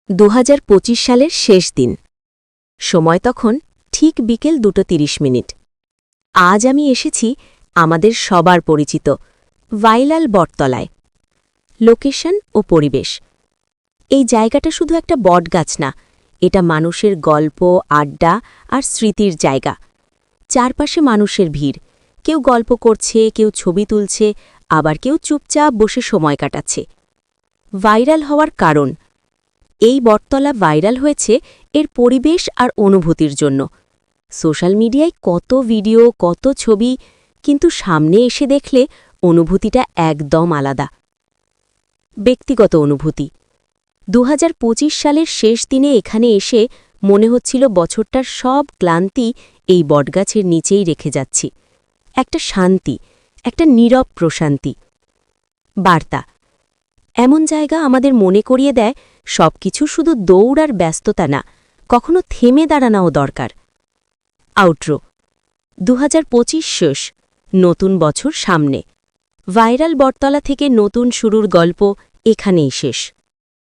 2025 সালের শেষ দিন। সময় তখন ঠিক বিকেল 2:30। আজ আমি এসেছি আমাদের সবার পরিচিত ভাইলাল বটতলায়। লোকেশন ও পরিবেশ। এই জায়গাটা শুধু একটা বটগাছ না, এটা মানুষের গল্প, আড্ডা আর স্মৃতির জায়গা। চারপাশে মানুষের ভিড়, কেউ গল্প করছে, কেউ ছবি তুলছে, আবার কেউ চুপচাপ বসে সময় কাটাচ্ছে। ভাইরাল হওয়ার কারণ। এই বটতলা ভাইরাল হয়েছে এর পরিবেশ আর অনুভূতির জন্য। সোশ্যাল মিডিয়ায় কত ভিডিও, কত ছবি, কিন্তু সামনে এসে দেখলে অনুভূতিটা একদম আলাদা। ব্যক্তিগত অনুভূতি। 2025 সালের শেষ দিনে এখানে এসে মনে হচ্ছিল বছরটার সব ক্লান্তি এই বটগাছের নিচেই রেখে যাচ্ছি। একটা শান্তি, একটা নীরব প্রশান্তি। বার্তা। এমন জায়গা আমাদের মনে করিয়ে দেয় সবকিছু শুধু দৌড় আর ব্যস্ততা না, কখনো থেমে দাঁড়ানোও দরকার। আউট্রো। 2025 শেষ, নতুন বছর সামনে। ভাইরাল বটতলা থেকে নতুন শুরুর গল্প এখানেই শেষ।